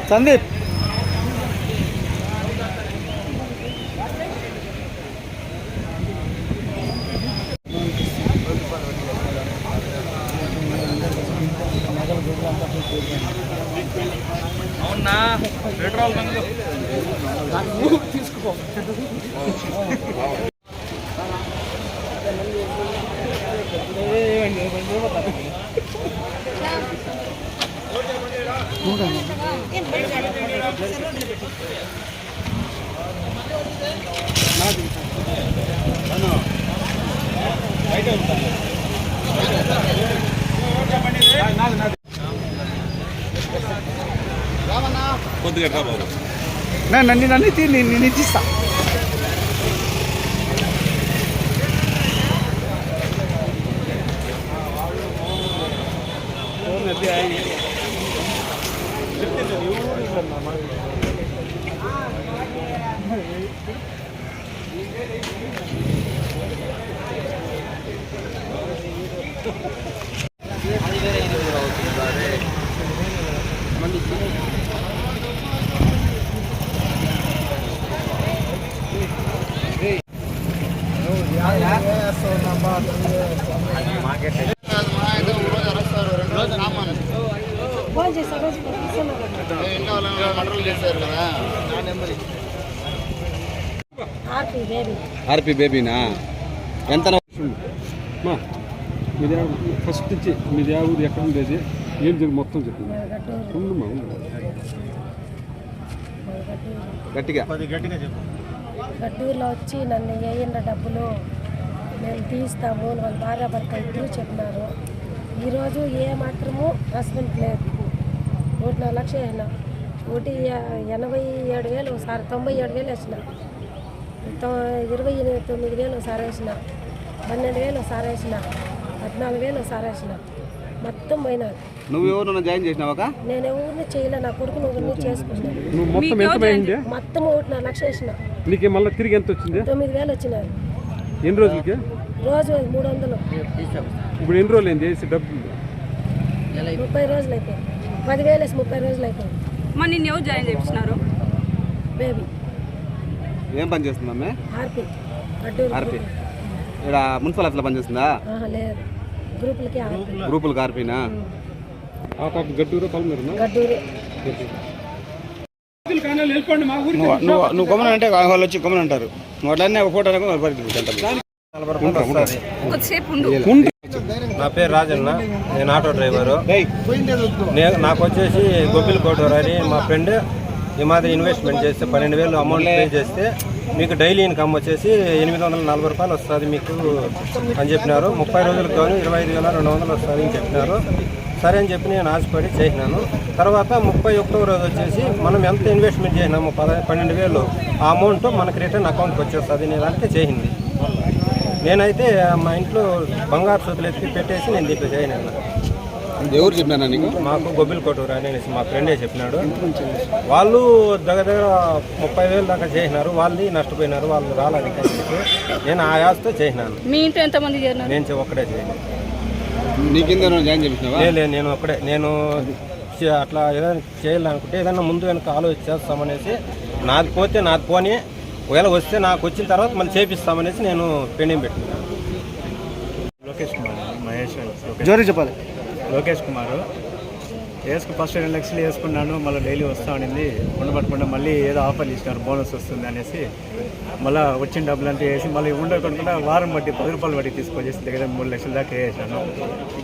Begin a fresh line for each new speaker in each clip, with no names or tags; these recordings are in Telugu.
సందీప్
అవునా పెట్రోల్ బంక్
తీసుకో
కొద్దిగా బాబు
నన్ను నేను ఇచ్చిస్తా
ఆర్పీ బేబీనా ఎంత
మీది ఫస్ట్ నుంచి మీది ఆ ఊరు ఎక్కడ ఉండేది ఏం జరిగి మొత్తం చెప్పింది
గట్టిగా
గడ్డూరులో వచ్చి నన్ను వేయండి డబ్బులు మేము తీస్తాము వాళ్ళ భార్య భర్త ఇద్దరు చెప్పినారు. ఈరోజు ఏ మాత్రము రెస్పాన్స్ లేదు. 1.4 లక్షలు వేసిన 87,000 ఒకసారి 97,000 వేసిన 29,000 ఒకసారి వేసిన 12,000 ఒకసారి వేసిన 14,000 ఒకసారి వేసిన మొత్తం పోయినారు.
నువ్వు ఎవరు జాయిన్ చేసినావా?
నేను ఎవరిని చేయలే, నా కొడుకుని ఎవరిని చేసుకున్నాను. మొత్తం 1.4 లక్షలు వేసిన.
నీకు మళ్ళీ తిరిగి ఎంత వచ్చింది?
9,000 వచ్చినారు.
ఎన్ని రోజులకి?
రోజు 300.
ఇప్పుడు ఎన్ని రోజులు అయింది వేసి డబ్బు?
30 రోజులు అయిపోయి 10,000 వేసి 30 రోజులు అయిపోయి.
మరి నిన్ను ఎవరు జాయిన్ చేయించినారు?
బేబీ
ఏం పని చేస్తుందమ్మే?
ఆర్పీ
ఇక్కడ మున్సిపల్ ఆఫీస్లో పని చేస్తుందా?
లేదు,
గ్రూపులకు ఆర్పీనా?
గడ్డూరు పల్మేరునా?
గడ్డూరు.
నువ్వు కొమ్మని అంటే వాళ్ళు వచ్చి కొమ్మని అంటారు. నువ్వు అట్లనే ఒక ఫోటో
నా పేరు రాజన్న, నేను ఆటో డ్రైవరు. నాకు వచ్చేసి గొబ్బిల్ కోటూరు అని మా ఫ్రెండ్ ఈ మాదిరి ఇన్వెస్ట్మెంట్ చేస్తే 12,000 అమౌంట్ పే చేస్తే మీకు డైలీ ఇన్కమ్ వచ్చేసి 840 రూపాయలు వస్తుంది మీకు అని చెప్పినారు. 30 రోజులకు కానీ 25,200 వస్తుంది అని చెప్పినారు. సరే అని చెప్పి నేను ఆశపడి చేసినాను. తర్వాత 31వ రోజు వచ్చేసి మనం ఎంత ఇన్వెస్ట్మెంట్ చేసినాము 12,000 ఆ అమౌంట్ మనకి రిటర్న్ అకౌంట్కి వచ్చేస్తుంది నేను అంటే చేసింది. నేనైతే మా ఇంట్లో బంగారు సూతులు ఎత్తి పెట్టేసి నేను దీంట్లో జాయిన్ అయినా.
ఎవరు చెప్పినా నీకు?
మాకు గొబ్బిల్ కోటూరు అనేసి మా ఫ్రెండే చెప్పినాడు. వాళ్ళు దగ్గర 30,000 దాకా చేసినారు. వాళ్ళు నష్టపోయినారు, వాళ్ళు రాలేదు. నేను ఆ యాస్తో చేసినాను.
మీ ఇంట్లో ఎంతమంది చేరినారు?
నేను ఒక్కడే చేయను.
లేదు,
నేను ఒక్కడే. నేను అట్లా ఏదైనా చేయాలనుకుంటే ఏదైనా ముందు వెనక ఆలోచించేస్తామనేసి నాది పోతే నాది పోని, ఒకవేళ వస్తే నాకు వచ్చిన తర్వాత మళ్ళీ చేపిస్తామనేసి నేను పెండింగ్ పెట్టుకున్నాను.
లోకేష్ కుమార్, మహేష్
జోరీ చెప్పాలి.
లోకేష్ కుమార్ ఫస్ట్ 2 లక్షలు వేసుకున్నాను. మళ్ళీ డైలీ వస్తూ ఉండింది. ఉండబట్టుకుంటే మళ్ళీ ఏదో ఆఫర్లు ఇచ్చినారు, బోనస్ వస్తుంది అనేసి మళ్ళీ వచ్చిన డబ్బులు అంతా వేసి మళ్ళీ ఉండకుండా వారం బట్టి 10 రూపాయలు బట్టి తీసుకొచ్చేసి దగ్గర 3 లక్షల దాకా వేసాను.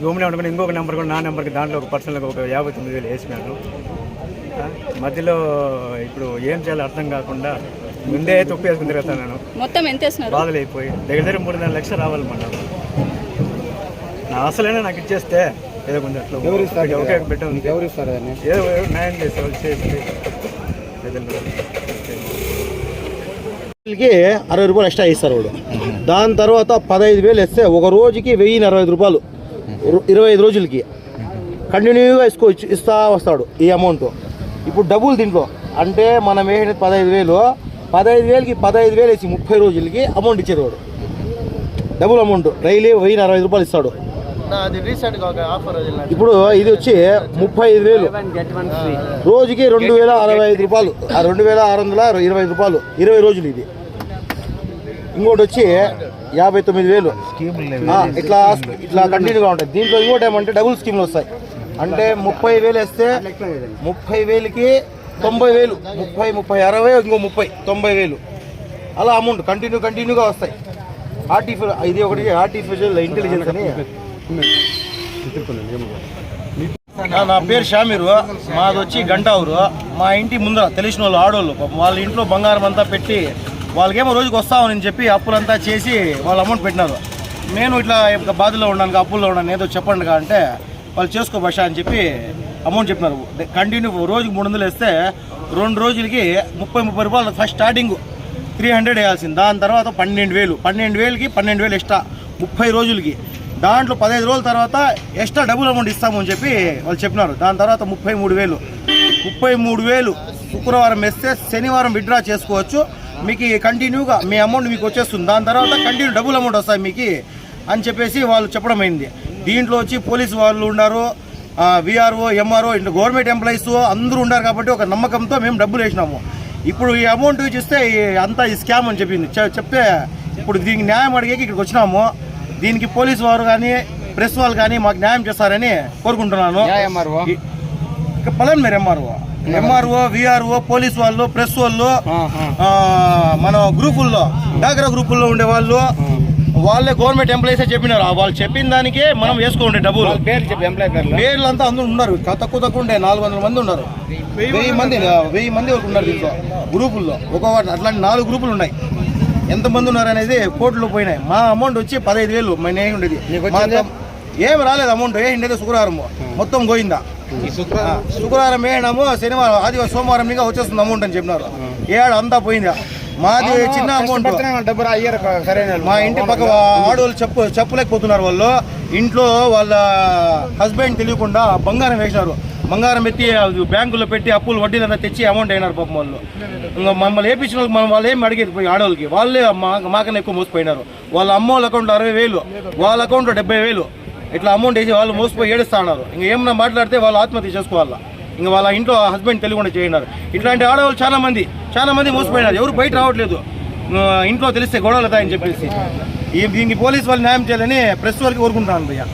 గోమనే అనుకుని ఇంకొక నెంబర్ కూడా నా నెంబర్కి దాంట్లో ఒక పర్సనల్గా ఒక 59,000 వేసినాను. మధ్యలో ఇప్పుడు ఏం చేయాలో అర్థం కాకుండా ముందే తొక్కు వేసుకుని తిరుగుతాను.
మొత్తం ఎంత వేసినారు?
బాధలు అయిపోయి దగ్గర 3-4 లక్షలు రావాలి మన నా అసలైనా నాకు ఇచ్చేస్తే ఏదో కొంచెం అట్లా ఒకే పెట్టాను.
ఎవరు ఇస్తారు?
ఏదో న్యాయం చేసేవాళ్ళు చేసి
60 రూపాయలు ఎక్స్ట్రా ఇస్తారు వాడు. దాని తర్వాత 15,000 వేస్తే ఒక రోజుకి 1,045 రూపాయలు 25 రోజులకి కంటిన్యూగా ఇస్తా వస్తాడు ఈ అమౌంట్. ఇప్పుడు డబుల్ దీంట్లో అంటే మనం వేసిన 15,000 15,000కి 15,000 వేసి 30 రోజులకి అమౌంట్ ఇచ్చేది వాడు. డబుల్ అమౌంట్ డైలీ 1060 రూపాయలు ఇస్తాడు. ఇప్పుడు ఇది వచ్చి 35,000 రోజుకి 2,065 రూపాయలు, 2,625 రూపాయలు 20 రోజులు ఇది. ఇంకోటి వచ్చి 59,000 ఇట్లా కంటిన్యూగా ఉంటాయి. దీంట్లో ఇంకోటి ఏమంటే డబుల్ స్కీమ్లు వస్తాయి. అంటే 30,000 వేస్తే 30,000కి 90,000, 30, 60, ఇంకో 30, 90,000 అలా అమౌంట్ కంటిన్యూగా వస్తాయి. ఇది ఒకటి ఆర్టిఫిషియల్ ఇంటెలిజెన్స్ అని. నా పేరు షామీరు, మాది వచ్చి గంటావూరు. మా ఇంటి ముందర తెలిసిన వాళ్ళు ఆడోళ్ళు వాళ్ళ ఇంట్లో బంగారం అంతా పెట్టి వాళ్ళకేమో రోజుకి వస్తామని చెప్పి అప్పులంతా చేసి వాళ్ళు అమౌంట్ పెట్టినారు. నేను ఇట్లా బాధలో ఉన్నాను, అప్పుల్లో ఉన్నాను, ఏదో చెప్పండి అంటే వాళ్ళు చేసుకో భాష అని చెప్పి అమౌంట్ చెప్పినారు. కంటిన్యూ రోజుకి 300 వేస్తే 2 రోజులకి 30 రూపాయలు. First starting 300 వేయాల్సింది. దాని తర్వాత 12,000కి 12,000 ఎక్స్ట్రా 30 రోజులకి. దాంట్లో 15 రోజుల తర్వాత ఎక్స్ట్రా డబుల్ అమౌంట్ ఇస్తామని చెప్పి వాళ్ళు చెప్పినారు. దాని తర్వాత 33,000 శుక్రవారం వేస్తే శనివారం విత్డ్రా చేసుకోవచ్చు. మీకు కంటిన్యూగా మీ అమౌంట్ మీకు వచ్చేస్తుంది. దాని తర్వాత కంటిన్యూ డబుల్ అమౌంట్ వస్తాయి మీకు అని చెప్పేసి వాళ్ళు చెప్పడం అయింది. దీంట్లో వచ్చి పోలీసు వాళ్ళు ఉన్నారు, విఆర్ఓ, ఎంఆర్ఓ, ఇంట్లో గవర్నమెంట్ ఎంప్లాయీస్ అందరూ ఉన్నారు. కాబట్టి ఒక నమ్మకంతో మేము డబ్బులు వేసినాము. ఇప్పుడు ఈ అమౌంట్ చూస్తే అంతా ఈ స్కామ్ అని చెప్పింది. చెప్తే ఇప్పుడు దీనికి న్యాయం అడిగేకి ఇక్కడికి వచ్చినాము. దీనికి పోలీసు వారు కానీ ప్రెస్ వాళ్ళు కానీ మాకు న్యాయం చేస్తారని కోరుకుంటున్నాను. పలాన్ మీరు ఎంఆర్ఓ, విఆర్ఓ, పోలీసు వాళ్ళు, ప్రెస్ వాళ్ళు, మన గ్రూపుల్లో డాగ్రా గ్రూపుల్లో ఉండే వాళ్ళు వాళ్ళే గవర్నమెంట్ ఎంప్లాయీసే చెప్పినారు. వాళ్ళు చెప్పిన దానికే మనం వేసుకోండి డబ్బులు. పేర్లు అంతా అందరూ ఉన్నారు, తక్కువ ఉండే 400 మంది ఉన్నారు, 1000 మంది వరకు ఉన్నారు దీంట్లో గ్రూపుల్లో. అట్లాంటి 4 గ్రూపులు ఉన్నాయి. ఎంతమంది ఉన్నారు అనేది కోట్లు పోయినాయి. మా అమౌంట్ వచ్చి 15,000 నేను ఉండేది. ఏం రాలేదు అమౌంట్. ఏంటంటే శుక్రవారం మొత్తం పోయిందా. శుక్రవారం వేయడము, శనివారం, ఆదివారం, సోమవారం ఇంకా వచ్చేస్తుంది అమౌంట్ అని చెప్పినారు. ఏడు అంతా పోయిందా. మాది చిన్న అమౌంట్. మా ఇంటి పక్క ఆడవాళ్ళు చెప్పలేకపోతున్నారు. వాళ్ళు ఇంట్లో వాళ్ళ హస్బెండ్ తెలియకుండా బంగారం వేసినారు. బంగారం ఎత్తి బ్యాంకులో పెట్టి అప్పులు వడ్డీలంతా తెచ్చి అమౌంట్ అయినారు పాపం వాళ్ళు. ఇంకా మమ్మల్ని వేయించిన వాళ్ళకి వాళ్ళు ఏమి అడిగేది పోయి ఆడవాళ్ళకి వాళ్ళే మాకన్నా ఎక్కువ మోసపోయినారు. వాళ్ళ అమ్మ వాళ్ళ అకౌంట్లో 60,000, వాళ్ళ అకౌంట్లో 70,000 ఇట్లా అమౌంట్ వేసి వాళ్ళు మోసపోయి ఏడుస్తా ఉన్నారు. ఇంకా ఏమన్నా మాట్లాడితే వాళ్ళు ఆత్మహత్య చేసుకోవాలా. ఇంకా వాళ్ళ ఇంట్లో హస్బెండ్ తెలియకుండా చేయన్నారు. ఇట్లాంటి ఆడవాళ్ళు చాలా మంది మోసపోయినారు. ఎవరు బయట రావట్లేదు, ఇంట్లో తెలిస్తే గొడవలు అవుతాయని చెప్పేసి. దీనికి పోలీసు వాళ్ళు న్యాయం చేయాలని ప్రెస్ వాళ్ళకి కోరుకుంటాను భయ్యా.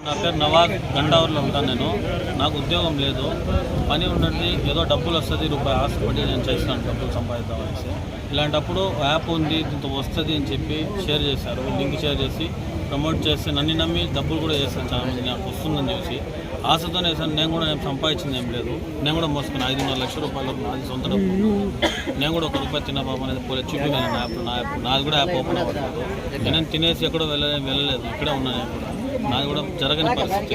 నా పేరు నవాజ్, గండావూరులో ఉంటాను నేను. నాకు ఉద్యోగం లేదు, పని ఉన్నది, ఏదో డబ్బులు వస్తుంది, రూపాయి ఆశపడి నేను చేస్తాను డబ్బులు సంపాదిద్దామనేసి. ఇలాంటప్పుడు యాప్ ఉంది, దీంతో వస్తుంది అని చెప్పి షేర్ చేశారు, లింక్ షేర్ చేసి ప్రమోట్ చేస్తే నన్ను నమ్మి డబ్బులు కూడా చేస్తాను. చాలా మంది నాకు వస్తుందని చూసి ఆశతోనే వేసాను. నేను సంపాదించింది ఏం లేదు. నేను కూడా మోసుకుని 5.5 లక్షల రూపాయలు నాది సొంత డబ్బులు. నేను కూడా 1 రూపాయి తిన్న పాప అనేది పోలేదు. చూపిపోయాను నా యాప్. నాది కూడా యాప్ ఓపెన్ అవ్వట్లేదు. నేను తినేసి ఎక్కడో వెళ్ళలేదు, ఇక్కడే ఉన్నాను. నేను కూడా నాది కూడా జరగని పరిస్థితి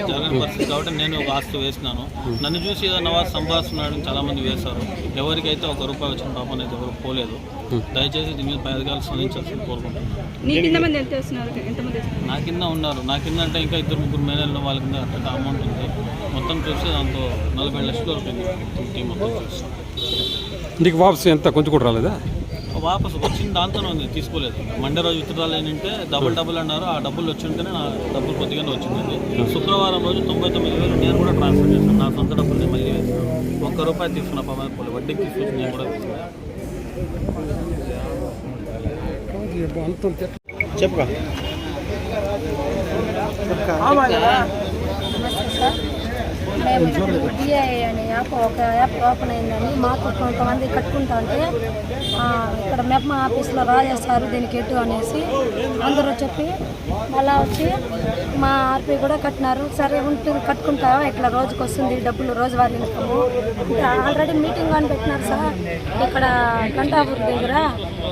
కాబట్టి నేను ఒక ఆస్తి వేసినాను. నన్ను చూసి ఏదో నవాజ్ సంపాదిస్తున్నాడు చాలామంది వేశారు. ఎవరికైతే 1 రూపాయి వచ్చిన పాప అనేది ఎవరు పోలేదు. దయచేసి దీని మీద పై అధికారులు స్పందించాల్సింది కోరుకుంటున్నాను. నా కింద ఉన్నారు. నా కింద అంటే ఇంకా 2-3 మేనేజర్లు వాళ్ళ కింద అట్లా అమౌంట్ ఉంది. మొత్తం చూసి దాంతో 40 లక్షలు వస్తుంది టీం మొత్తం చూసి.
నీకు వాపసు ఎంత కొంచెం కూడా రాలేదా?
వాపసు వచ్చింది దాంతోనే ఉంది, తీసుకోలేదు. మండే రోజు విత్డ్రాల్ ఏంటంటే డబుల్ అన్నారు. ఆ డబ్బులు వచ్చి ఉంటేనే నా డబ్బులు కొద్దిగానే వచ్చిందండి. శుక్రవారం రోజు 99,000 నేను కూడా ట్రాన్స్ఫర్ చేశాను. నా సొంత డబ్బులు నేను మళ్ళీ వేసాను. 1 రూపాయి తీసుకున్న పాపం పోలేదు, వడ్డీకి తీసుకొచ్చి నేను కూడా తీసుకున్నాను.
చెప్పుగా
మేము డిఐ అనే యాప్ ఓపెన్ అయిందని మాకు కొంతమంది కట్టుకుంటా అంటే ఇక్కడ మెప్మా ఆఫీస్లో రాజేస్తారు దీనికి ఎటు అనేసి అందరూ చెప్పి అలా వచ్చి మా ఆర్పీ కూడా కట్టినారు. సరే ఉంటుంది కట్టుకుంటావా, ఇట్లా రోజుకి వస్తుంది డబ్బులు, రోజువారీ ఇన్కము. ఆల్రెడీ మీటింగ్ అని పెట్టినారు సార్ ఇక్కడ గంటాపూర్ దగ్గర.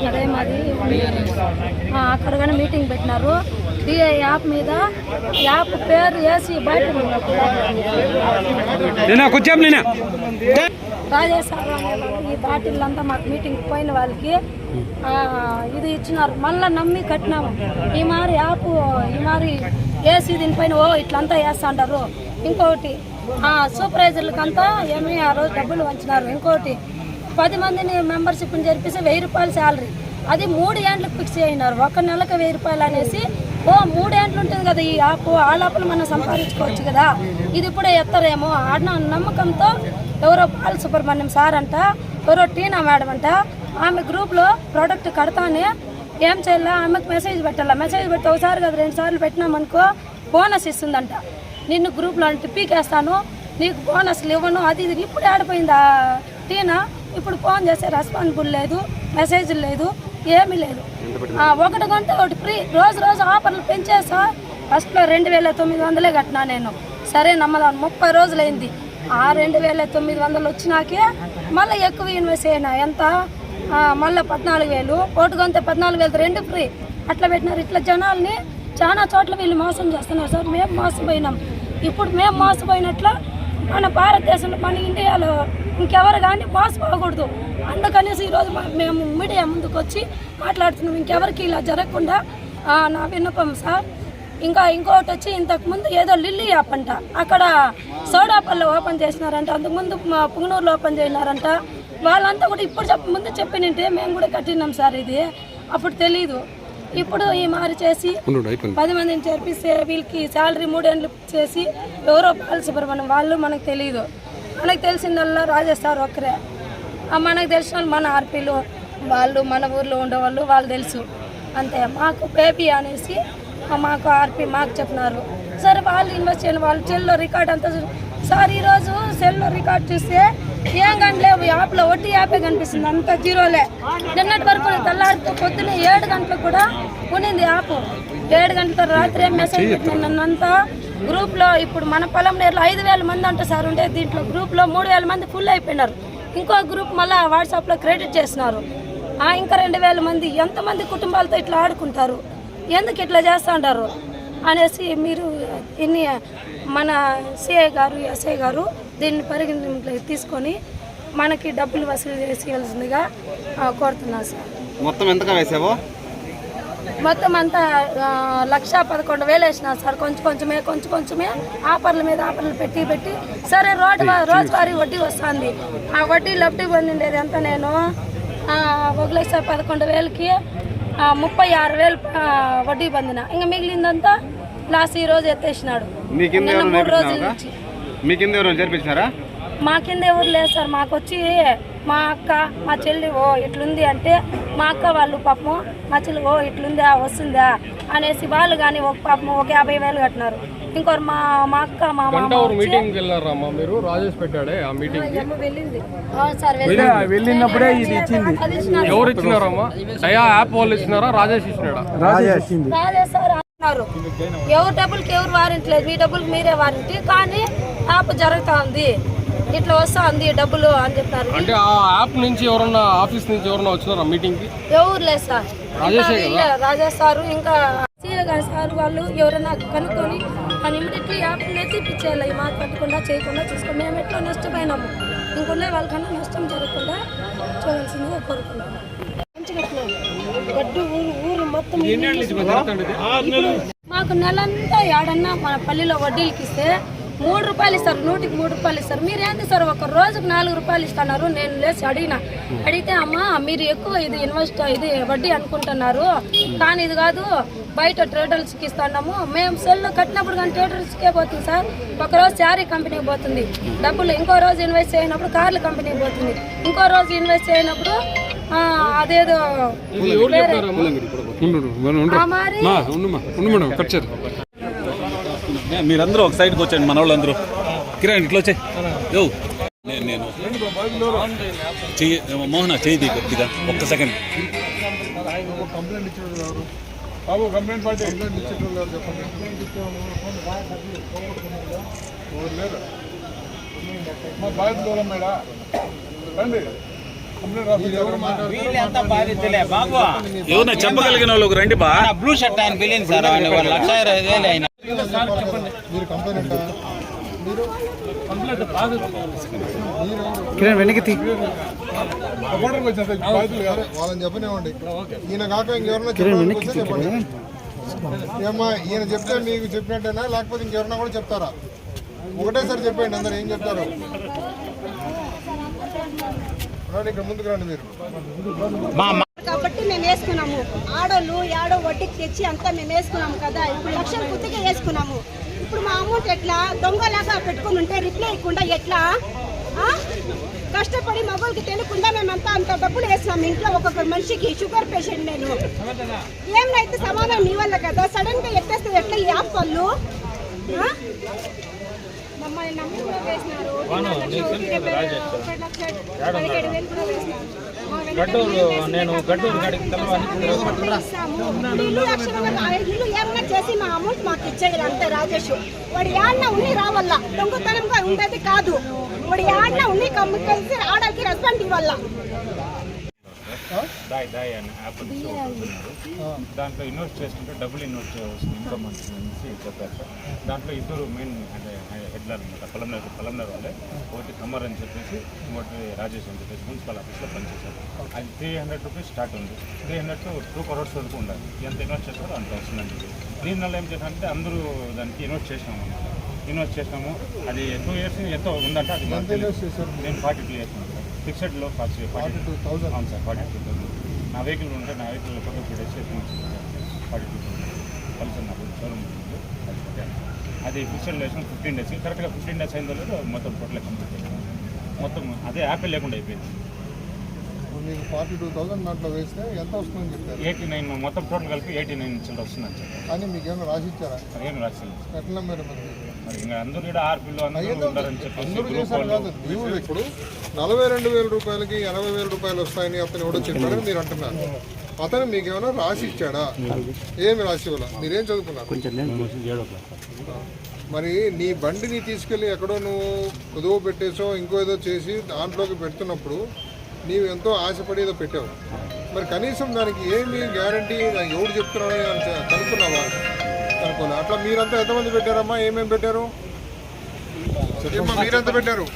అదేమాది అక్కడ కానీ మీటింగ్ పెట్టినారు. డిఐ యాప్ మీద యాప్ పేరు వేసి బయట రాజేశారు అనేవాళ్ళు ఈ బాటిల్ అంతా మాకు మీటింగ్ పోయిన వాళ్ళకి ఇది ఇచ్చినారు. మళ్ళీ నమ్మి కట్టినాము. ఈ మారి యాప్ ఈ మారి వేసి దీనిపైన ఇట్లంతా వేస్తా అంటారు. ఇంకొకటి సూపర్వైజర్లకంతా ఏమి ఆ రోజు డబ్బులు వంచినారు. ఇంకోటి 10 మందిని మెంబర్షిప్ని జరిపిస్తే 1000 రూపాయలు శాలరీ, అది 3 ఏండ్లకు ఫిక్స్ అయినారు. 1 నెలకు 1000 రూపాయలు అనేసి 3 ఏండ్లు ఉంటుంది కదా ఈ యాప్, ఆ లోపల మనం సంపాదించుకోవచ్చు కదా. ఇది ఇప్పుడే ఎత్తరేమో అన్న నమ్మకంతో ఎవరో పాల సుబ్రహ్మణ్యం సార్ అంట, ఎవరో టీనా మేడం అంట, ఆమె గ్రూప్లో ప్రోడక్ట్ కడతానే ఏం చేయాలా, ఆమెకు మెసేజ్ పెట్టాలా. మెసేజ్ పెట్టి ఒకసారి కదా 2 సార్లు పెట్టినామనుకో బోనస్ ఇస్తుందంట. నిన్ను గ్రూప్లో అంటే పీకేస్తాను, నీకు బోనస్లు ఇవ్వను, అది ఇది. ఇప్పుడు ఆడిపోయింది ఆ టీనా. ఇప్పుడు ఫోన్ చేస్తే రెస్పాన్సిబుల్ లేదు, మెసేజ్ లేదు, ఏమీ లేదు. 1 గంట 1 ఫ్రీ. రోజు ఆఫర్లు పెంచేసా. ఫస్ట్లో 2900 కట్టినా నేను. సరే నమ్మదాను. 30 రోజులైంది. ఆ 2900 వచ్చినాకే మళ్ళీ ఎక్కువ ఇన్వెస్ట్ అయినా. ఎంత మళ్ళీ 14,000. 1 గంట 14,000 2 ఫ్రీ అట్లా పెట్టినారు. ఇట్లా జనాల్ని చాలా చోట్ల వీళ్ళు మోసం చేస్తున్నారు సార్. మేము మోసపోయినాం. ఇప్పుడు మేము మోసపోయినట్లు మన భారతదేశంలో మన ఇండియాలో ఇంకెవరు కానీ మోసపోకూడదు. అందుకనేసి ఈరోజు మేము మీడియా ముందుకు వచ్చి మాట్లాడుతున్నాం. ఇంకెవరికి ఇలా జరగకుండా నా విన్నపం సార్. ఇంకొకటి వచ్చి ఇంతకుముందు ఏదో లిల్లీ యాప్ అంట, అక్కడ సోడాపల్లి ఓపెన్ చేసినారంట, అంతకుముందు మా పుంగనూరులో ఓపెన్ చేసినారంట. వాళ్ళంతా కూడా ఇప్పుడు ముందు చెప్పినంటే మేము కూడా కట్టినాం సార్. ఇది అప్పుడు తెలీదు. ఇప్పుడు ఈ మారి చేసి 10 మందిని చేర్పిస్తే వీళ్ళకి శాలరీ 3 ఏండ్లు చేసి ఎవరో పాల సుబ్రహ్మణ్యం వాళ్ళు మనకు తెలియదు. మనకు తెలిసిందల్లా రాజేస్తారు ఒక్కరే. మనకు తెలిసిన వాళ్ళు మన ఆర్పీలు వాళ్ళు, మన ఊర్లో ఉండేవాళ్ళు వాళ్ళు తెలుసు అంతే. మాకు బేబీ అనేసి మాకు ఆర్పీ మాకు చెప్పినారు. సరే వాళ్ళు ఇన్వెస్ట్ చేయని వాళ్ళు సెల్లో రికార్డ్ అంతా సార్. ఈరోజు సెల్లో రికార్డ్ చూస్తే ఏం కనలేవు. యాప్లో వడ్డీ యాపే కనిపిస్తుంది, అంత జీరోలే. నిన్నటి వరకు తెల్లారితో పొద్దున్న 7 గంటలకు కూడా ఉన్నింది యాప్. 7 గంటల రాత్రి మెసేజ్ పెట్టింది నన్నంతా గ్రూప్లో. ఇప్పుడు మన పొలం నేర్లో 5,000 మంది అంట సార్ ఉండే. దీంట్లో గ్రూప్లో 3,000 మంది ఫుల్ అయిపోయినారు. ఇంకో గ్రూప్ మళ్ళీ వాట్సాప్లో క్రెడిట్ చేస్తున్నారు. ఇంకా 2,000 మంది. ఎంతమంది కుటుంబాలతో ఇట్లా ఆడుకుంటారు, ఎందుకు ఇట్లా చేస్తూ ఉంటారు అనేసి మీరు ఇన్ని మన సిఐ గారు ఎస్ఐ గారు దీన్ని పరిగణలోకి తీసుకొని మనకి డబ్బులు వసూలు చేసేయాల్సిందిగా కోరుతున్నాను సార్.
మొత్తం ఎంతగా వేసావో?
మొత్తం అంతా 1,11,000 వేసినా సార్. కొంచెమే ఆఫర్ల మీద ఆఫర్లు పెట్టి సరే రోజువారీ వడ్డీ వస్తుంది. ఆ వడ్డీ లబ్ధి పొందిండేది ఎంత నేను 1,11,000కి 36,000 వడ్డీ పొందిన. ఇంకా మిగిలిందంతా లాస్ట్ ఈ రోజు ఎత్తేసినాడు. 3 రోజుల నుంచి.
మీ కింద ఎవరు చేర్పించారా?
మా కింద ఎవరు లేదు సార్. మాకు వచ్చి మా అక్క మా చెల్లి ఇట్లుంది అంటే మా అక్క వాళ్ళు పాపం మా చెల్లి ఇట్లుందా వస్తుందా అనేసి వాళ్ళు కానీ ఒక పాపం 50,000 కట్టినారు. ఇంకోరు మా అక్క మా మామ
మీటింగ్ వెళ్ళారమ్మా మీరు? రాజేష్ పెట్టాడే ఆ మీటింగ్
వెళ్ళింది సార్.
వెళ్ళినప్పుడే ఇది ఇచ్చింది. ఎవరు ఇచ్చినారమ్మా? యాప్ వాళ్ళు ఇచ్చినారా, రాజేష్ ఇచ్చినాడా? రాజేష్
సార్ అన్నారు. ఎవరు డబ్బులకి ఎవరు వారంటీ లేదు, మీ డబ్బులకి మీరే వారంటీ. కానీ యాప్ జరుగుతా ఉంది, ఇట్లా వస్తా ఉంది డబ్బులు అని చెప్పారు.
అంటే ఆ యాప్ నుంచి ఎవరన్నా ఆఫీస్ నుంచి ఎవరన్నా వచ్చినారా మీటింగ్ కి?
ఎవరు లేదు సార్. రాజేష్ సార్ ఇంకా సీఏ గారు సార్ వాళ్ళు ఎవరైనా కనుక్కొని అని ఇమీడియట్లీ యాప్ తీపిచ్చేయాలి. ఈ మాట పట్టకుండా చేయకుండా చూసుకో. మేము ఎట్లా నష్టపోయినాము, ఇంకొన్న వాళ్ళకన్నా నష్టం జరగకుండా చూడాల్సిందిగా కోరుకుంటున్నాము. గడ్డు ఊరు మొత్తం మాకు నెలంతా ఏడన్నా మన పల్లిలో వడ్డీలకి ఇస్తే 3 రూపాయలు ఇస్తారు, 100కి 3 రూపాయలు ఇస్తారు. మీరేంది సార్ ఒక రోజుకు 4 రూపాయలు ఇస్తున్నారు? నేను లేచి అడిగితే అమ్మా మీరు ఎక్కువ ఇది వడ్డీ అనుకుంటున్నారు, కానీ ఇది కాదు బయట ట్రేడర్స్కి ఇస్తున్నాము. మేము సెల్ కట్టినప్పుడు కానీ ట్రేడర్స్కే పోతుంది సార్. ఒకరోజు శారీ కంపెనీకి పోతుంది డబ్బులు, ఇంకో రోజు ఇన్వెస్ట్ చేయనప్పుడు కార్ల కంపెనీకి పోతుంది, ఇంకో రోజు ఇన్వెస్ట్ చేయనప్పుడు అదేదో
మీరందరూ ఒక సైడ్కి వచ్చాండి. మన వాళ్ళందరూ కిరణ్ ఇట్లా వచ్చాయి. నేను మోహన చేయి కొద్దిగా ఒక్క సెకండ్.
కంప్లైంట్ పార్టీ మా బాధ్యత దూరం మేడా రండి.
ఎవరు చెప్పగలిగిన వాళ్ళకి రండి బా.
బ్లూ షర్ట్ ఆయన పిలిచింది సార్. 1,25,000 అయినా
మీరు కంప్లైంట్
వాళ్ళని చెప్పనివ్వండి. ఈయన కాక ఇంకెవరన్నా చెప్పండి. ఏమ్మా ఈయన చెప్తే మీకు చెప్పినట్టేనా లేకపోతే ఇంకెవరన్నా కూడా చెప్తారా? ఒకటేసారి చెప్పండి అందరు ఏం చెప్తారు. ఇక్కడ ముందుకు రండి మీరు.
కాబట్టి మేము వేసుకున్నాము. ఆడోళ్ళు యాడో వడ్డీకి తెచ్చి అంతా మేము వేసుకున్నాము కదా. ఇప్పుడు లక్షల గుర్తుకే వేసుకున్నాము. ఇప్పుడు మా అమౌంట్ ఎట్లా దొంగలాగా పెట్టుకుని ఉంటే రిప్లై ఇవ్వకుండా ఎట్లా? కష్టపడి మగవాళ్ళకి తెలియకుండా మేమంతా అంత డబ్బులు వేసినాము. ఇంట్లో ఒక్కొక్క మనిషికి షుగర్ పేషెంట్ నేను. ఏమైతే సమాధానం ఇవ్వాలి కదా. సడన్ గా ఎత్తేస్తే ఎట్లా ఈ యాప్ వాళ్ళు మమ్మల్ని నమ్మి కూడా వేసినారు. ఇల్లు ఏమన్నా చేసి మా అమౌంట్ మాకు ఇచ్చేయాలి అంతే. రాజేష్ వాడు యాడ్న ఉన్ని రావాల. దొంగతనంగా ఉండేది కాదు. వాడు యాడ్న ఉన్ని కలిసి ఆడకి రెస్పాండ్ ఇవ్వాల.
దాయ్ అని యాప్ దాంట్లో ఇన్వెస్ట్ చేసుకుంటే డబ్బులు ఇన్వెస్ట్ వస్తుంది ఇన్కమ్ అనేసి చెప్పారు సార్. దాంట్లో ఇద్దరు మెయిన్ అంటే హెడ్లర్ అనమాట. పలంనర్ వాళ్ళే. ఒకటి కమ్మర్ అని చెప్పేసి ఇంకోటి రాజేష్ అని చెప్పేసి మున్సిపల్ ఆఫీస్లో పనిచేశారు. అది 300 రూపీస్ స్టార్ట్ ఉంది. 300 to 2 crores వరకు ఉండాలి. ఎంత ఇన్వెస్ట్ చేస్తారో అంత వస్తుందని చెప్పి దీనివల్ల ఏం చేశారంటే అందరూ దానికి ఇన్వెస్ట్ చేసినాము అన్నమాట. ఇన్వెస్ట్ చేసినాము. అది 2 years ఎంతో ఉందంటే అది నేను 42 years ఫిక్సెడ్లో 42,000 అవును సార్. 42,000 నా వెహికల్ ఉంటే నా వెహికల్ ఫోటో పెట్టేసి 42,000 కలిసి నాకు షోరూమ్ ఉంది. అది ఫిక్సెడ్లో వేసిన 15 days కరెక్ట్గా 15 days అయిన తర్వాత మొత్తం టోటల్ కంప్లీట్ అయింది. మొత్తం అదే యాప్ లేకుండా అయిపోయింది.
మీకు 42,000 దాంట్లో వేస్తే ఎంత వస్తుందని చెప్పారు?
89 మొత్తం టోటల్ కలిపి 89 చిల్లర వస్తుందని చెప్పారు.
కానీ మీకు ఏమైనా రాసి ఇచ్చారా?
ఏం రాసింది
ఎట్లా మీరు
మరి ఇంకా అందరూ కూడా ఆర్పీలో అందరూ ఉంటారని చెప్పేసి
అందరూ చేశారు కాదు. ನೀವು ఇప్పుడు 42,000 రూపాయలకి 80,000 రూపాయలు వస్తాయని అతను ఎవడో చెప్పారని మీరు అంటున్నారు. అతను మీకు ఏమైనా రాసి ఇచ్చాడా? ఏమి రాసి ఇవ్వాల? మీరేం చదువుకున్నారు? మరి నీ బండిని తీసుకెళ్ళి ఎక్కడో నువ్వు కుదువ పెట్టేసో ఇంకో ఏదో చేసి దాంట్లోకి పెడుతున్నప్పుడు నీవు ఎంతో ఆశపడి ఏదో పెట్టావు. మరి కనీసం దానికి ఏమి గ్యారంటీ ఎవడు చెప్తున్నాడని కనుక్కున్నావా? కనుక్కోలే. అట్లా మీరంతా ఎంతమంది పెట్టారమ్మా? ఏమేమి పెట్టారు చెప్పమ్మా? మీరెంత పెట్టారు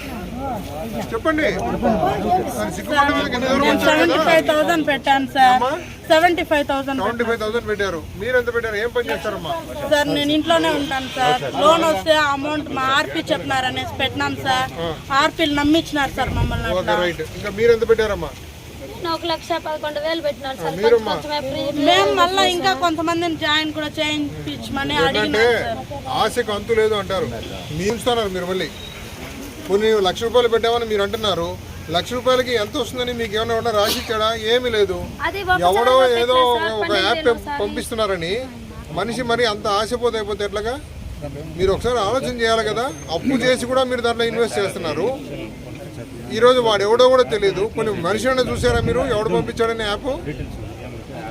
చెప్పండి.
75,000 పెట్టాను సార్. 75,000
పెట్టారు. మీరెంత పెట్టారు? ఏం పని చేస్తారమ్మా?
సార్ నేను ఇంట్లోనే ఉంటాను సార్. లోన్ వస్తే అమౌంట్ మా ఆర్పీ చెప్పినారు అనేసి పెట్టినాం సార్. ఆర్పీలు నమ్మించినారు సార్ మమ్మల్ని.
రైట్. ఇంకా మీరెంత పెట్టారమ్మా?
1,11,000 పెట్టినారు సార్. మేము మళ్ళీ ఇంకా కొంతమందిని జాయిన్ కూడా చేయించమని అడిగినాం సార్.
ఆశకు అంతు లేదు అంటారు. మీ ఉంచుతున్నారు మీరు మళ్ళీ. కొన్ని ₹1,00,000 పెట్టామని మీరు అంటున్నారు. ₹1,00,000కి ఎంత వస్తుందని మీకు ఏమైనా రాసి ఇచ్చాడా? ఏమీ లేదు. ఎవడో ఏదో ఒక యాప్ పంపిస్తున్నారని మనిషి మరి అంత ఆశపోతే అయిపోతే ఎట్లాగా? మీరు ఒకసారి ఆలోచన చేయాలి కదా. అప్పు చేసి కూడా మీరు దాంట్లో ఇన్వెస్ట్ చేస్తున్నారు. ఈరోజు వాడు ఎవడో కూడా తెలియదు. కొన్ని మనిషిని చూసారా మీరు? ఎవడు పంపించాడని యాప్?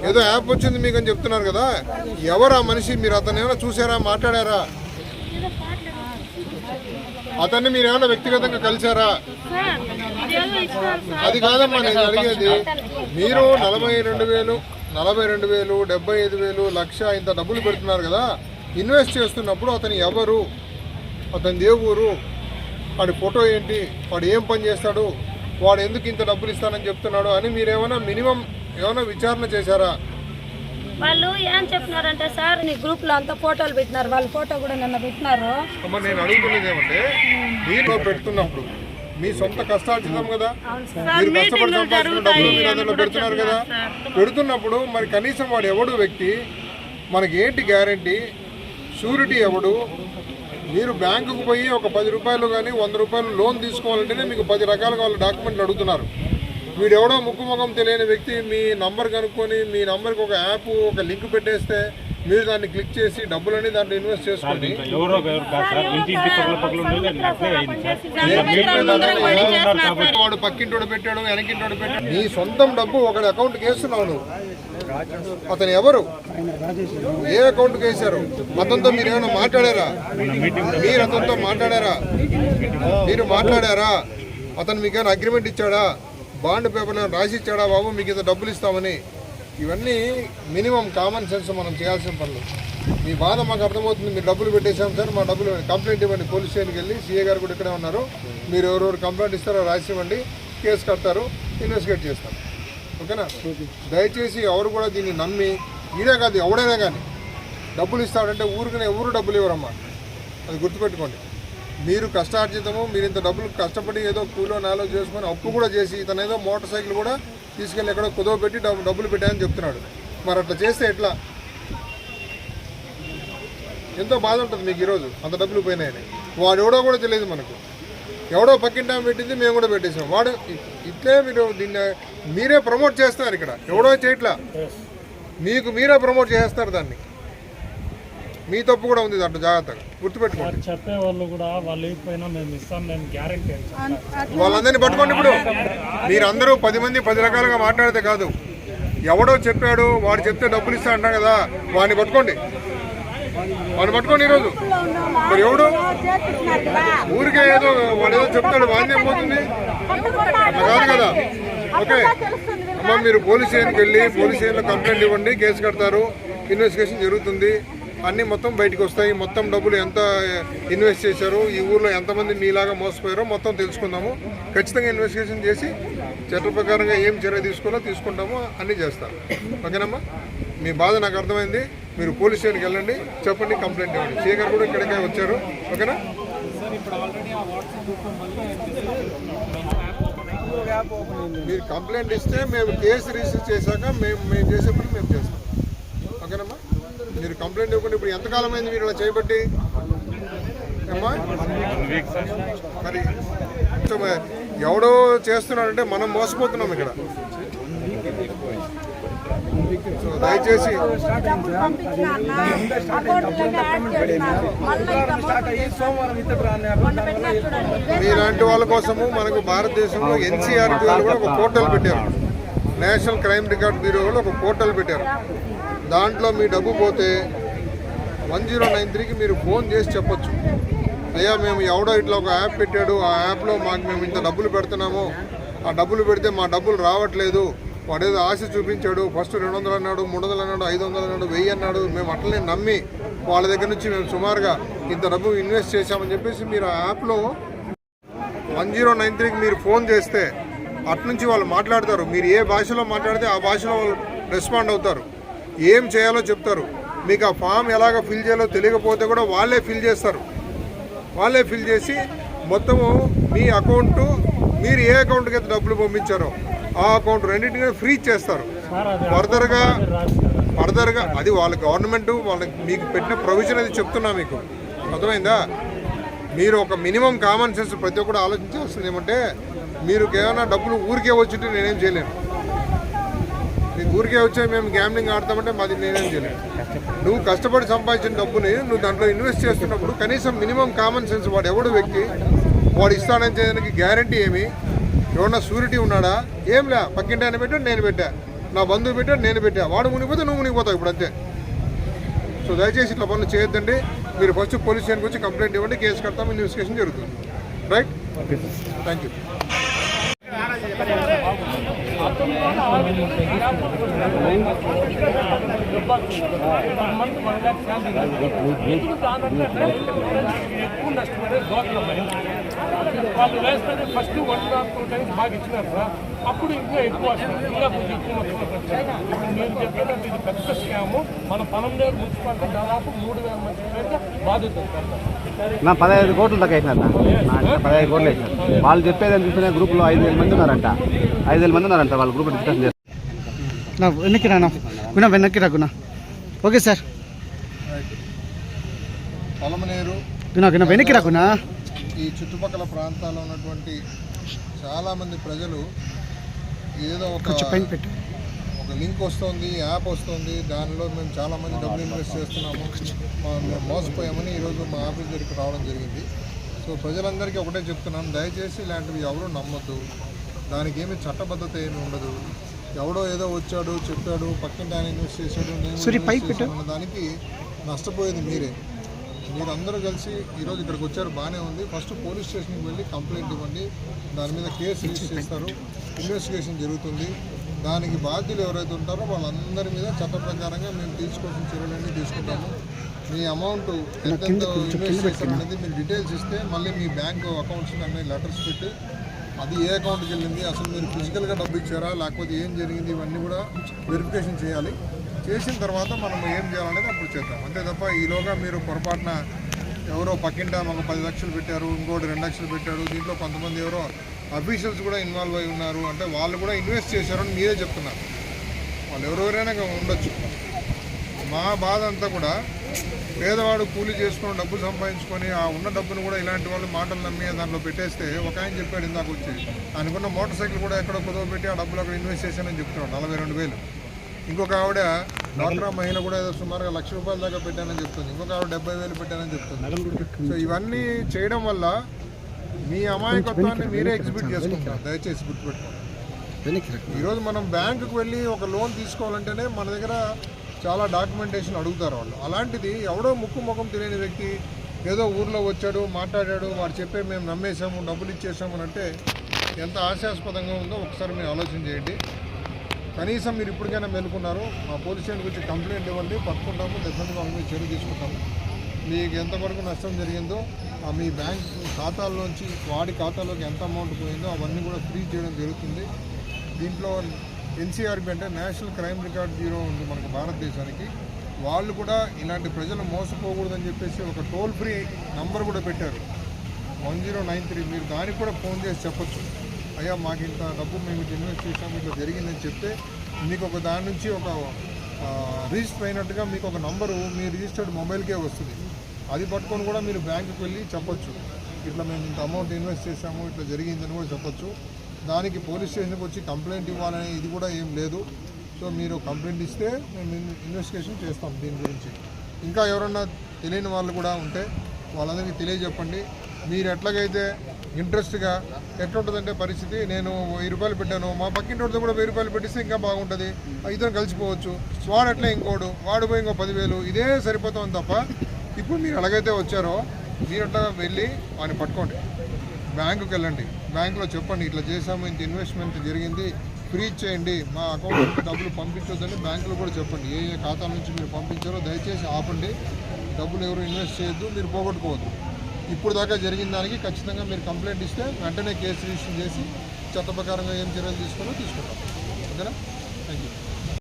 ఏదో యాప్ వచ్చింది మీకు అని చెప్తున్నారు కదా. ఎవరు ఆ మనిషి? మీరు అతను ఏమైనా చూసారా? మాట్లాడారా? అతన్ని మీరు ఏమైనా వ్యక్తిగతంగా కలిసారా? అది కాదమ్మా నేను అడిగేది. మీరు 42,000, 75,000, 1,00,000 ఇంత డబ్బులు పెడుతున్నారు కదా. ఇన్వెస్ట్ చేస్తున్నప్పుడు అతను ఎవరు? అతని దేవురు? వాడి ఫోటో ఏంటి? వాడు ఏం పని చేస్తాడు? వాడు ఎందుకు ఇంత డబ్బులు ఇస్తానని చెప్తున్నాడు అని మీరేమైనా మినిమం ఏమైనా విచారణ చేశారా?
వాళ్ళు ఏం చెప్తున్నారంటే సార్ నీ గ్రూప్ లో అంతా ఫోటోలు పెట్టినారు. వాళ్ళ ఫోటో కూడా నిన్న పెట్టినారు.
నేను అడుగుతున్నది ఏమంటే మీరు పెడుతున్నప్పుడు మీ సొంత కష్టార్జితం కదా. మీరు కష్టపడి సంపాదించిన డబ్బులు మీరు అందులో పెడుతున్నారు కదా. పెడుతున్నప్పుడు మరి కనీసం వాడు ఎవడు వ్యక్తి? మనకి ఏంటి గ్యారంటీ? షూరిటీ ఎవడు? మీరు బ్యాంకుకు పోయి ఒక ₹10 కానీ ₹100 లోన్ తీసుకోవాలంటేనే మీకు 10 రకాలుగా వాళ్ళు డాక్యుమెంట్లు అడుగుతున్నారు. వీడెవడో ముక్కుముఖం తెలియని వ్యక్తి మీ నంబర్ కనుక్కొని మీ నంబర్కి ఒక యాప్ ఒక లింక్ పెట్టేస్తే మీరు దాన్ని క్లిక్ చేసి డబ్బులని దాంట్లో ఇన్వెస్ట్ చేసుకోండి. వాడు పక్కింటోడు పెట్టాడు, వెనకింటోడు పెట్టాడు. నీ సొంతం డబ్బు ఒకటి అకౌంట్కి వేస్తున్నావు నువ్వు. అతను ఎవరు? ఏ అకౌంట్కి వేశారు? అతనితో మీరు ఏమైనా మాట్లాడారా? మీరు అతనితో మాట్లాడారా? మీరు మాట్లాడారా? అతను మీకు ఏమైనా అగ్రిమెంట్ ఇచ్చాడా? బాండ్ పేపర్లో రాసి ఇచ్చాడా? బాబు మీకు ఇంత డబ్బులు ఇస్తామని ఇవన్నీ మినిమం కామన్ సెన్స్ మనం చేయాల్సిన పనులు. మీ బాధ మాకు అర్థమవుతుంది. మీరు డబ్బులు పెట్టేసాం సార్, మా డబ్బులు కంప్లైంట్ ఇవ్వండి. పోలీస్ స్టేషన్కి వెళ్ళి సీఏ గారు కూడా ఇక్కడే ఉన్నారు. మీరు ఎవరెవరు కంప్లైంట్ ఇస్తారో రాసి ఇవ్వండి, కేసు కడతారు, ఇన్వెస్టిగేట్ చేస్తారు. ఓకేనా? దయచేసి ఎవరు కూడా దీన్ని నమ్మి, ఇదే కాదు ఎవడైనా కానీ డబ్బులు ఇస్తాడంటే ఊరికనే ఎవరు డబ్బులు ఇవ్వరమ్మా, అది గుర్తుపెట్టుకోండి. మీరు కష్టార్జితము, మీరు ఇంత డబ్బులు కష్టపడి ఏదో కూలో నాలో చేసుకొని అప్పు కూడా చేసి ఇతను ఏదో మోటార్ సైకిల్ కూడా తీసుకెళ్ళి ఎక్కడో కుదవ పెట్టి డబ్బులు పెట్టాయని చెప్తున్నాడు. మరి అట్లా చేస్తే ఎట్లా? ఎంతో బాధ ఉంటుంది మీకు ఈరోజు అంత డబ్బులు పోయినాయని. వాడు ఎవడో కూడా తెలియదు మనకు, ఎవడో పక్కింటా పెట్టింది మేము కూడా పెట్టేసాం. వాడు ఇట్లే మీరు దీన్ని మీరే ప్రమోట్ చేస్తున్నారు. ఇక్కడ ఎవడో చేయట్లా, మీకు మీరే ప్రమోట్ చేస్తారు దాన్ని. మీ తప్పు కూడా ఉంది దాంట్లో, జాగ్రత్తగా గుర్తుపెట్టుకోండి.
చెప్పేవాళ్ళు కూడా వాళ్ళు ఇకపోయినా మేము ఇస్తాం, నేను గ్యారెంటీ.
వాళ్ళందరినీ పట్టుకోండి. ఇప్పుడు మీరందరూ 10 మంది 10 రకాలుగా మాట్లాడితే కాదు. ఎవడో చెప్పాడు, వాడు చెప్తే డబ్బులు ఇస్తా అంటాం కదా, వాడిని పట్టుకోండి. ఈరోజు మరి ఎవడు ఊరికే ఏదో వాడు ఏదో చెప్తాడు, వాడిని ఏం పోతుంది? అట్లా కాదు కదా. ఓకే అమ్మ, మీరు పోలీస్ స్టేషన్కి వెళ్ళి పోలీస్ స్టేషన్లో కంప్లైంట్ ఇవ్వండి, కేసు కడతారు, ఇన్వెస్టిగేషన్ జరుగుతుంది, అన్నీ మొత్తం బయటకు వస్తాయి. మొత్తం డబ్బులు ఎంత ఇన్వెస్ట్ చేశారు, ఈ ఊర్లో ఎంతమంది మీలాగా మోసపోయారో మొత్తం తెలుసుకుందాము. ఖచ్చితంగా ఇన్వెస్టిగేషన్ చేసి చట్ట ప్రకారంగా ఏం చర్య తీసుకుంటామో అన్నీ చేస్తారు. ఓకేనమ్మా? మీ బాధ నాకు అర్థమైంది. మీరు పోలీస్ స్టేషన్కి వెళ్ళండి, చెప్పండి, కంప్లైంట్ ఇవ్వండి. సీఏ గారు కూడా ఇక్కడికే వచ్చారు. ఓకేనా? మీరు కంప్లైంట్ ఇస్తే మేము కేసు రిజిస్టర్ చేశాక మేము చేసే పని మేము చేస్తాం. ఓకేనమ్మా? మీరు కంప్లైంట్ ఇవ్వకుండా ఇప్పుడు ఎంతకాలం అయింది మీరు ఇలా చేయబట్టి? అమ్మా మరి ఎవడో చేస్తున్నాడంటే మనం మోసపోతున్నాం ఇక్కడ. సో దయచేసి మీలాంటి వాళ్ళ కోసము మనకు భారతదేశంలో ఎన్సీఆర్బీ వాళ్ళు కూడా ఒక పోర్టల్ పెట్టారు. నేషనల్ క్రైమ్ రికార్డ్ బ్యూరో వాళ్ళు ఒక పోర్టల్ పెట్టారు. దాంట్లో మీ డబ్బు పోతే 1093కి మీరు ఫోన్ చేసి చెప్పొచ్చు, అయ్యా మేము ఎవడో ఇట్లా ఒక యాప్ పెట్టాడు, ఆ యాప్లో మాకు మేము ఇంత డబ్బులు పెడుతున్నాము, ఆ డబ్బులు పెడితే మా డబ్బులు రావట్లేదు, వాడు ఏదో ఆశ చూపించాడు, ఫస్ట్ 200 అన్నాడు, 300 అన్నాడు, 500 అన్నాడు, 1000 అన్నాడు, మేము అట్లనే నమ్మి వాళ్ళ దగ్గర నుంచి మేము సుమారుగా ఇంత డబ్బు ఇన్వెస్ట్ చేశామని చెప్పేసి మీరు ఆ యాప్లో 1093కి మీరు ఫోన్ చేస్తే అట్నుంచి వాళ్ళు మాట్లాడతారు. మీరు ఏ భాషలో మాట్లాడితే ఆ భాషలో వాళ్ళు రెస్పాండ్ అవుతారు, ఏం చేయాలో చెప్తారు. మీకు ఆ ఫామ్ ఎలాగ ఫిల్ చేయాలో తెలియకపోతే కూడా వాళ్ళే ఫిల్ చేస్తారు. వాళ్ళే ఫిల్ చేసి మొత్తము మీ అకౌంటు, మీరు ఏ అకౌంట్కి అయితే డబ్బులు పంపించారో ఆ అకౌంట్ రెండింటినీ ఫ్రీజ్ చేస్తారు. ఫర్దర్గా అది వాళ్ళ గవర్నమెంట్ వాళ్ళకి మీకు పెట్టిన ప్రొవిజన్ అది చెప్తున్నా, మీకు అర్థమైందా? మీరు ఒక మినిమం కామన్ సెన్స్ ప్రతి ఒక్కరు ఆలోచించాల్సింది ఏమంటే, మీరు ఏమైనా డబ్బులు ఊరికే వచ్చింటే నేనేం చేయలేను. మీకు ఊరికే వచ్చే మేము గ్యామ్లింగ్ ఆడతామంటే మాది నేనేం చేయలేను. నువ్వు కష్టపడి సంపాదించిన డబ్బుని నువ్వు దాంట్లో ఇన్వెస్ట్ చేస్తున్నప్పుడు కనీసం మినిమం కామన్ సెన్స్, వాడు ఎవడు వ్యక్తి వాడు ఇస్తాడని చేయడానికి గ్యారంటీ ఏమి, ఎవరన్నా షూరిటీ ఉన్నాడా? ఏం లే, పక్కింటి ఆయన పెట్టాడు, నేను పెట్టా, నా బంధువు పెట్టాడు, నేను పెట్టా, వాడు మునిగిపోతే నువ్వు మునిగిపోతావు ఇప్పుడు అంతే. సో దయచేసి ఇట్లా పనులు చేయొద్దండి. మీరు ఫస్ట్ పోలీస్ స్టేషన్కి వచ్చి కంప్లైంట్ ఇవ్వండి, కేసు కడతాం, ఇన్వెస్టిగేషన్ జరుగుతుంది. రైట్? Thank you.
వాళ్ళు వేస్తే ఫస్ట్ 1 or 2 times బాగా ఇచ్చినారు సార్, అప్పుడు ఇంకా ఎక్కువ వస్తుంది, ఇంకా కొంచెం ఎక్కువ వస్తుంది. నేను చెప్పేటట్టు ఇది పెద్ద స్కాము. మన పనందేరు మున్సిపాలిటీ దాదాపు 3000 మంది బాధితులు సార్.
నా 15 కోట్లు దాకా వేసినారు, 15 కోట్లు వేసినారు. వాళ్ళు చెప్పేదని చూసిన గ్రూప్లో 5000 మంది ఉన్నారంట, 5000 మంది ఉన్నారంట. వాళ్ళ గ్రూప్ డిస్కషన్ చేస్తారు.
వెనక్కి రానా గుణ, వెనక్కి రా గుణ. Okay sir.
పలమనేరు
గుణ వెనక్కి రా గుణ.
ఈ చుట్టుపక్కల ప్రాంతాల్లో ఉన్నటువంటి చాలామంది ప్రజలు ఏదో ఒక లింక్ వస్తుంది, యాప్ వస్తుంది, దానిలో మేము చాలామంది డబ్బులు ఇన్వెస్ట్ చేస్తున్నాము, మేము మోసపోయామని ఈరోజు మా ఆఫీస్ దగ్గరికి రావడం జరిగింది. సో ప్రజలందరికీ ఒకటే చెప్తున్నాను, దయచేసి ఇలాంటివి ఎవరూ నమ్మొద్దు. దానికి ఏమి చట్టబద్ధత ఏమి ఉండదు. ఎవడో ఏదో వచ్చాడు చెప్పాడు, పక్కింటి ఆయన ఇన్వెస్ట్ చేశాడు, నేను దానికి నష్టపోయేది మీరే. మీరందరూ కలిసి ఈరోజు ఇక్కడికి వచ్చారు, బాగానే ఉంది. ఫస్ట్ పోలీస్ స్టేషన్కి వెళ్ళి కంప్లైంట్ ఇవ్వండి, దాని మీద కేసు రిజిస్టర్ చేస్తారు, ఇన్వెస్టిగేషన్ జరుగుతుంది. దానికి బాధ్యులు ఎవరైతే ఉంటారో వాళ్ళందరి మీద చట్ట ప్రకారంగా మేము తీసుకోవాల్సిన చర్యలన్నీ తీసుకుంటాము. మీ అమౌంట్ ఎంత ఇన్వెస్ట్ చేశారనేది మీరు డీటెయిల్స్ ఇస్తే మళ్ళీ మీ బ్యాంకు అకౌంట్స్ అన్ని లెటర్స్ పెట్టి అది ఏ అకౌంట్కి వెళ్ళింది, అసలు మీరు ఫిజికల్గా డబ్బు ఇచ్చారా లేకపోతే ఏం జరిగింది, ఇవన్నీ కూడా వెరిఫికేషన్ చేయాలి. చేసిన తర్వాత మనం ఏం చేయాలనేది అప్పుడు చేద్దాం. అంతే తప్ప ఈలోగా మీరు పొరపాటున ఎవరో పక్కింట మాకు 10 లక్షలు పెట్టారు, ఇంకోటి 2 లక్షలు పెట్టారు, దీంట్లో కొంతమంది ఎవరో అఫీషియల్స్ కూడా ఇన్వాల్వ్ అయి ఉన్నారు అంటే వాళ్ళు కూడా ఇన్వెస్ట్ చేశారని మీరే చెప్తున్నారు. వాళ్ళు ఎవరెవరైనా ఉండొచ్చు. మా బాధ అంతా కూడా పేదవాడు కూలీ చేసుకొని డబ్బు సంపాదించుకొని ఆ ఉన్న డబ్బును కూడా ఇలాంటి వాళ్ళు మాటలు నమ్మి దాంట్లో పెట్టేస్తే ఒక ఆయన చెప్పాడు ఇందాక వచ్చి, ఆయనకున్న మోటార్ సైకిల్ కూడా ఎక్కడో కుదవ పెట్టి ఆ డబ్బులు అక్కడ ఇన్వెస్ట్ చేశానని చెప్తున్నాడు 42,000. ఇంకొక ఆవిడ డ్వాక్రా మహిళ కూడా ఏదో సుమారుగా ₹1,00,000 దాకా పెట్టానని చెప్తుంది. ఇంకొక ఆవిడ 70,000 పెట్టానని చెప్తుంది. సో ఇవన్నీ చేయడం వల్ల మీ అమాయకత్వాన్ని మీరే ఎగ్జిబిట్ చేసుకుంటారు. దయచేసి గుర్తుపెట్టుకోండి. ఈరోజు మనం బ్యాంకుకు వెళ్ళి ఒక లోన్ తీసుకోవాలంటేనే మన దగ్గర చాలా డాక్యుమెంటేషన్ అడుగుతారు వాళ్ళు. అలాంటిది ఎవడో ముక్కు ముఖం తెలియని వ్యక్తి ఏదో ఊర్లో వచ్చాడు, మాట్లాడాడు, వాడు చెప్పే మేము నమ్మేశాము, డబ్బులు ఇచ్చేసాము అని అంటే ఎంత హాస్యాస్పదంగా ఉందో ఒకసారి మీరు ఆలోచన చేయండి. కనీసం మీరు ఇప్పటికైనా మేలుకున్నారు. మా పోలీస్ స్టేషన్కి వచ్చి కంప్లైంట్ ఇవ్వండి, పట్టుకుంటాము, డెఫినెట్గా వాళ్ళ మీద చర్య తీసుకుంటాము. మీకు ఎంతవరకు నష్టం జరిగిందో మీ బ్యాంక్ ఖాతాల్లోంచి వాడి ఖాతాలోకి ఎంత అమౌంట్ పోయిందో అవన్నీ కూడా ఫ్రీజ్ చేయడం జరుగుతుంది. దీంట్లో NCRB అంటే నేషనల్ క్రైమ్ రికార్డ్ బ్యూరో ఉంది మనకు భారతదేశానికి. వాళ్ళు కూడా ఇలాంటి ప్రజలు మోసపోకూడదని చెప్పేసి ఒక టోల్ ఫ్రీ నంబర్ కూడా పెట్టారు 1093. మీరు దానికి కూడా ఫోన్ చేసి చెప్పొచ్చు, అయ్యా మాకు ఇంత డబ్బు మేము ఇట్లా ఇన్వెస్ట్ చేసాము, ఇట్లా జరిగిందని చెప్తే మీకు ఒక దాని నుంచి ఒక రిజిస్టర్ అయినట్టుగా మీకు ఒక నంబరు మీ రిజిస్టర్డ్ మొబైల్కే వస్తుంది. అది పట్టుకొని కూడా మీరు బ్యాంకుకి వెళ్ళి చెప్పొచ్చు, ఇట్లా మేము ఇంత అమౌంట్ ఇన్వెస్ట్ చేసాము, ఇట్లా జరిగిందని కూడా చెప్పొచ్చు. దానికి పోలీస్ స్టేషన్కి వచ్చి కంప్లైంట్ ఇవ్వాలనే ఇది కూడా ఏం లేదు. సో మీరు కంప్లైంట్ ఇస్తే మేము ఇన్వెస్టిగేషన్ చేస్తాం దీని గురించి. ఇంకా ఎవరన్నా తెలియని వాళ్ళు కూడా ఉంటే వాళ్ళందరికీ తెలియజెప్పండి. మీరు ఎట్లాగైతే ఇంట్రెస్ట్గా ఎట్లుంటుందంటే పరిస్థితి, నేను ₹1000 పెట్టాను, మా పక్కింటి కూడా ₹1000 పెట్టిస్తే ఇంకా బాగుంటుంది, ఇద్దరు కలిసిపోవచ్చు. వాడు అట్లా ఇంకోడు, వాడు పోయి ఇంకో 10,000, ఇదే సరిపోతాం తప్ప ఇప్పుడు మీరు ఎలాగైతే వచ్చారో మీరు అట్లా వెళ్ళి వాడిని పట్టుకోండి, బ్యాంకుకి వెళ్ళండి, బ్యాంకులో చెప్పండి ఇట్లా చేసాము, ఇంత ఇన్వెస్ట్మెంట్ జరిగింది, ఫ్రీజ్ చేయండి, మా అకౌంట్కి డబ్బులు పంపించొద్దని బ్యాంకులో కూడా చెప్పండి. ఏ ఏ ఖాతాల నుంచి మీరు పంపించారో దయచేసి ఆపండి. డబ్బులు ఎవరు ఇన్వెస్ట్ చేయొద్దు, మీరు పోగొట్టుకోవద్దు. ఇప్పుడు దాకా జరిగిన దానికి ఖచ్చితంగా మీరు కంప్లైంట్ ఇస్తే వెంటనే కేసు రిజిస్టర్ చేసి చట్ట ప్రకారంగా ఏం చర్యలు తీసుకుంటాం. ఓకేనా? Thank you.